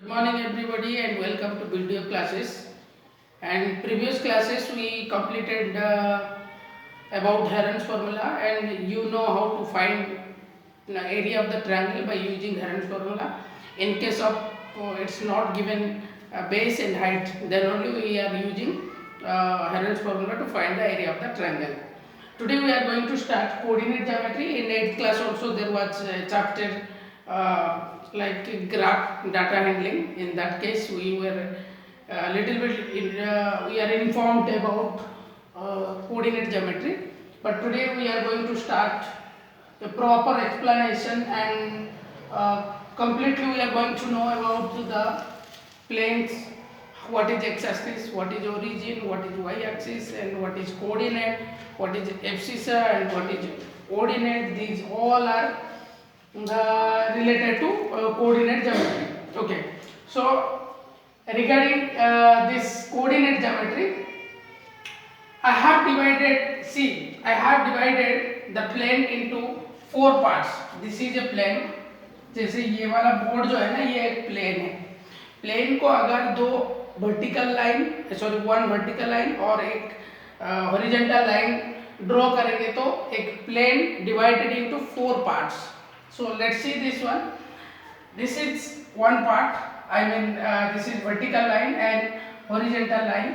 Good morning everybody and welcome to Build Your Classes. And previous classes we completed about Heron's formula, and you know how to find the area of the triangle by using Heron's formula. In case of it's not given base and height, then only we are using Heron's formula to find the area of the triangle. Today we are going to start coordinate geometry. In 8th class also there was a chapter like graph data handling. In that case we were a little bit we are informed about coordinate geometry, but today we are going to start a proper explanation, and completely we are going to know about the planes, what is x-axis, what is origin, what is y-axis, and what is coordinate, what is abscissa, and what is ordinate. These all are related to coordinate geometry. Okay, so regarding this coordinate geometry, I have divided the plane into 4 parts. This is a plane. जैसे ये वाला board जो है ना, ये एक plane है. Plane को अगर दो vertical line, one vertical line और एक हॉरिजॉन्टल लाइन ड्रॉ करेंगे तो एक plane divided into 4 parts. So let's see this one. This is one part. This is vertical line and horizontal line.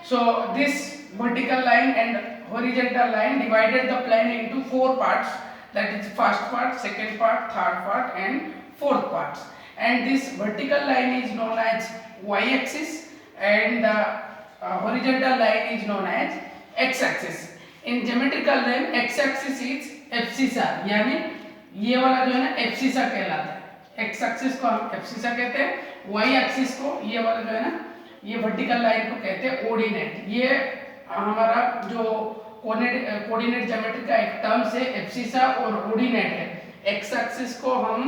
So this vertical line and horizontal line divided the plane into 4 parts. That is first part, second part, third part, and fourth parts. And this vertical line is known as y-axis, and the horizontal line is known as x-axis. In geometrical name, x-axis is abscissa. यानी ये वाला जो है ना abscissa कहलाता है. X axis को हम एब्सिसा कहते हैं, वाई एक्सिस को, ये वाला जो है ना, ये वर्टिकल लाइन को कहते हैं ऑर्डिनेट. ये हमारा जो कोऑर्डिनेट ज्योमेट्री का एक टर्म्स है, एब्सिसा और ऑर्डिनेट है. एक्स एक्सिस को हम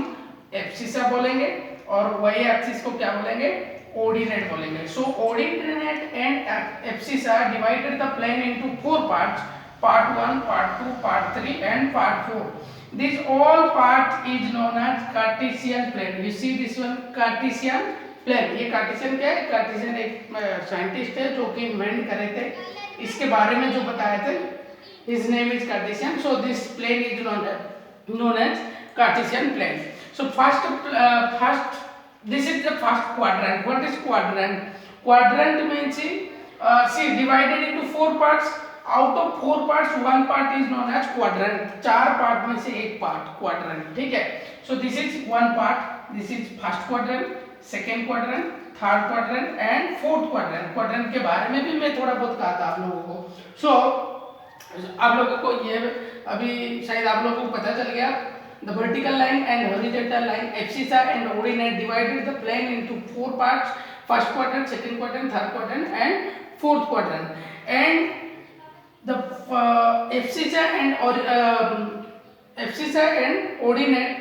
एब्सिसा बोलेंगे और वाई एक्सिस को क्या बोलेंगे, ऑर्डिनेट बोलेंगे. So ordinate and abscissa divided the plane into 4 parts. Part 1, Part 2, Part 3 and Part 4. This all part is known as Cartesian plane. You see this one, Cartesian plane. ये Cartesian क्या है? Cartesian एक scientist है जो कि invent करे थे, इसके बारे में जो बताए थे. His name is Cartesian. So this plane is known as Cartesian plane. So first this is the first quadrant. What is quadrant? Quadrant means see divided into 4 parts. Out of 4 parts 1 part is known as quadrant. 4 part में से एक part quadrant. ठीक है. So this is 1 part. This is first quadrant, second quadrant, third quadrant and fourth quadrant. Quadrant के बारे में भी मैं थोड़ा बहुत कहा था आप लोगों को. सो आप लोगों को ये अभी शायद आप लोगों को पता चल गया. The vertical line and horizontal line, abscissa and ordinate divided the plane into 4 parts. First quadrant, second quadrant, third quadrant and fourth quadrant. And the abscissa and ordinate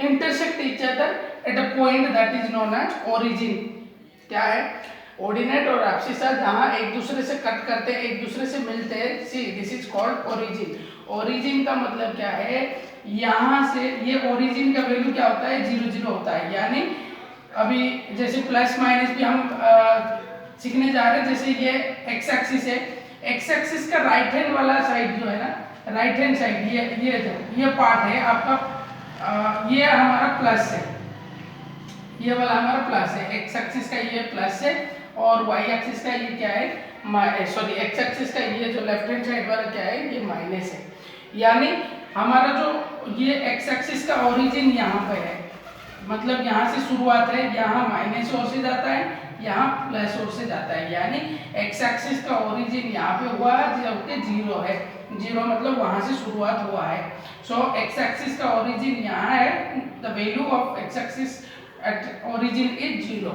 intersect each other at a point that is known as origin. क्या है? Ordinate और abscissa जहाँ एक दूसरे से cut करते हैं, एक दूसरे से मिलते हैं. See this is called origin. Origin का मतलब क्या है? यहाँ से ये ओरिजिन का वैल्यू क्या होता है? 0 0 होता है. यानी अभी जैसे प्लस माइनस भी हम सीखने जा रहे हैं. जैसे ये एक्स एक्सिस है, एक्स एक्सिस का राइट हैंड वाला साइड जो है ना, राइट हैंड साइड, ये पार्ट है आपका, ये हमारा प्लस है. ये वाला हमारा प्लस है. एक्स एक्सिस का ये प्लस है और वाई एक्सिस का ये क्या है, एक्स एक्सिस का ये जो लेफ्ट हैंड साइड वाला क्या है, ये माइनस है. यानी हमारा जो ये एक्स एक्सिस का ओरिजिन यहाँ पे है, मतलब यहाँ से शुरुआत है, यहाँ माइनस ओर से जाता है, यहाँ प्लस ओर से जाता है. यानी एक्स एक्सिस का ओरिजिन यहाँ पे हुआ है जबकि 0 है. 0 मतलब वहाँ से शुरुआत हुआ है. सो एक्स एक्सिस का ओरिजिन यहाँ है. The value of x axis at origin is 0.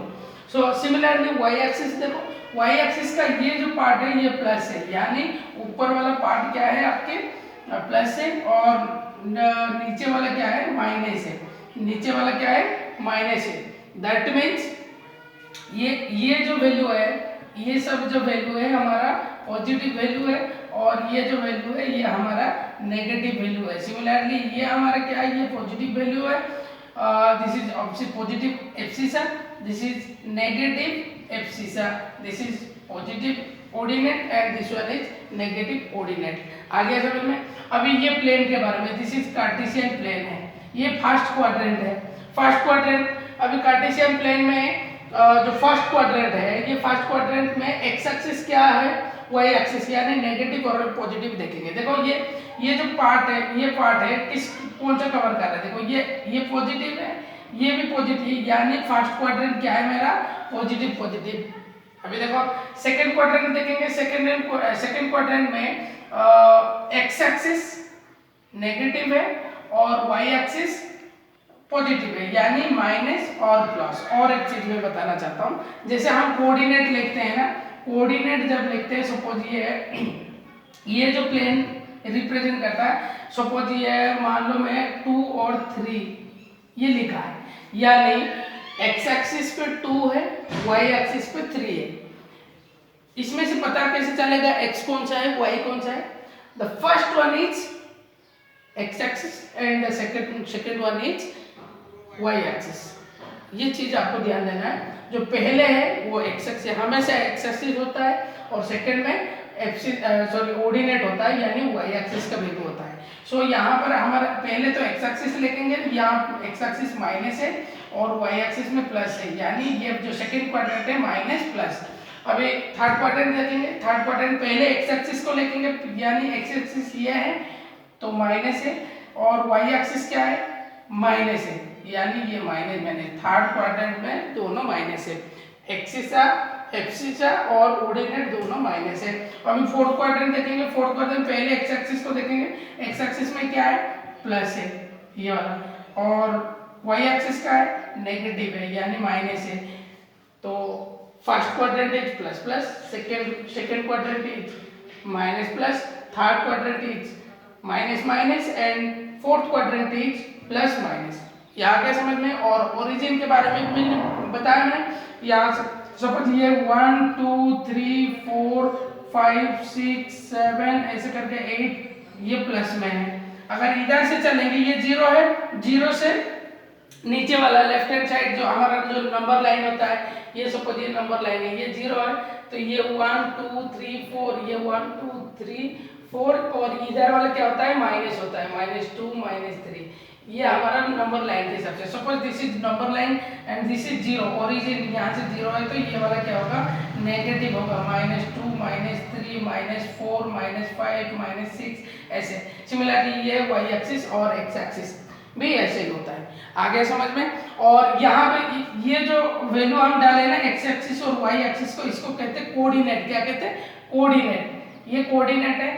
So similarly y axis देखो, वाई एक्सिस का ये जो पार्ट है ये प्लस है. यानी ऊपर वाला पार्ट क्या है आपके, प्लस है, और नीचे वाला क्या है, माइनस है. नीचे वाला क्या है, माइनस है. दैट मीन्स ये जो वैल्यू है, ये सब जो वैल्यू है हमारा पॉजिटिव वैल्यू है, और ये जो वैल्यू है ये हमारा नेगेटिव वैल्यू है. सिमिलरली ये हमारा क्या है, ये पॉजिटिव वैल्यू है, this is obviously positive abscissa, this is negative abscissa, this is positive ordinate and this one is negative ordinate। आ गया समझ में। अभी ये प्लेन के बारे में, दिस इज कार्टेशियन प्लेन है, ये फर्स्ट क्वाड्रेंट है। फर्स्ट क्वाड्रेंट अभी कार्टेशियन प्लेन में जो फर्स्ट क्वाड्रेंट है, ये फर्स्ट क्वाड्रेंट में एक्स एक्सिस क्या है, वाई एक्सिस, यानी नेगेटिव और पॉजिटिव देखेंगे। देखो ये जो पार्ट है, ये पार्ट है किस कौन सा कवर कर रहा है, देखो ये पॉजिटिव है, ये भी पॉजिटिव, यानी फर्स्ट क्वाड्रेंट क्या है मेरा, पॉजिटिव पॉजिटिव। अभी देखो सेकंड क्वाड्रेंट देखेंगे, सेकंड क्वाड्रेंट में एक्स एक्सिस नेगेटिव है और वाई एक्सिस पॉजिटिव है, यानी माइनस और प्लस। और एक चीज मैं बताना चाहता हूँ, जैसे हम कोऑर्डिनेट लिखते हैं ना, कोऑर्डिनेट जब लिखते हैं, सपोज ये जो प्लेन रिप्रेजेंट करता है, सपोज ये मान लो मैं 2 और 3 ये लिखा है, यानी एक्स एक्सिस पे 2 है, वाई एक्सिस पे 3 है। इसमें से पता कैसे चलेगा एक्स कौन सा है, वाई कौन सा है? The first one is x axis and the second one is y axis. ये चीज आपको ध्यान देना है, जो पहले है वो एक्स एक्सिस हमेशा एक्स एक्सिस होता है और सेकंड में ऑर्डिनेट होता है, यानी वाई एक्सिस का वैल्यू होता है। सो यहाँ पर हमारा पहले तो एक्स एक्सिस लिखेंगे, यहाँ एक्स एक्सिस माइनस है और वाई एक्सिस में प्लस है, यानी ये जो सेकंड क्वाड्रेंट है माइनस प्लस। अभी थर्ड क्वाड्रेंट देखेंगे, थर्ड क्वाड्रेंट पहले एक्स एक्सिस को लिखेंगे, यानी एक्स एक्सिस ये है तो माइनस है और वाई एक्सिस क्या है, माइनस है, यानी ये माइनस मैंने थर्ड क्वाड्रेंट में दोनों माइनस है, एक्सिसा एब्सिसा और ऑर्डिनेट दोनों माइनस है। अभी फोर्थ क्वाड्रेंट देखेंगे, फोर्थ क्वाड्रेंट पहले एक्स एक्सिस को देखेंगे, एक्स एक्सिस में क्या है, प्लस है ये वाला, और वाई एक्सिस का है नेगेटिव है, यानी माइनस है। तो first quadrant is plus plus, second quadrant is minus plus, third quadrant is minus minus and fourth quadrant is plus minus. यहाँ क्या समझ में। और ओरिजिन के बारे में मैंने बताया, मैंने यहाँ सपोज ये 1 2 3 4 5 6 7 ऐसे करके 8 ये प्लस में है। अगर इधर से चलेंगे ये 0 है, 0 से नीचे वाला लेफ्ट हैंड साइड जो हमारा जो नंबर लाइन होता है, ये सपोज ये नंबर लाइन है, ये 0 है, तो ये 1 2 3 4, ये 1 2 3 4 और इधर वाला क्या होता है, माइनस होता है, -2 -3। ये हमारा नंबर लाइन के हिसाब से। Suppose this is number line and this is 0, origin यहाँ से 0 है, तो ये वाला क्या होगा, नेगेटिव होगा, -2 -3 -4 -5 -6 ऐसे। सिमिलरली ये वाई एक्सिस और एक्स एक्सिस भी ऐसे ही होता है। आगे समझ में। और यहाँ पे ये जो वैल्यू हम डाले ना एक्स एक्सिस और वाई एक्सिस को, इसको कहते हैं कोऑर्डिनेट। क्या कहते हैं, कोऑर्डिनेट। ये कोऑर्डिनेट है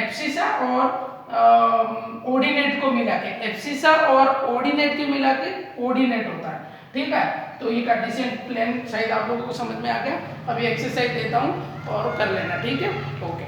एब्सिसा और ऑर्डिनेट को मिला के, एब्सिसा और ऑर्डिनेट के मिला के कोऑर्डिनेट होता है, ठीक है। तो ये कार्टेशियन प्लेन शायद आप लोगों को समझ में आ गया। अभी एक्सरसाइज देता हूँ और कर लेना, ठीक है, ओके।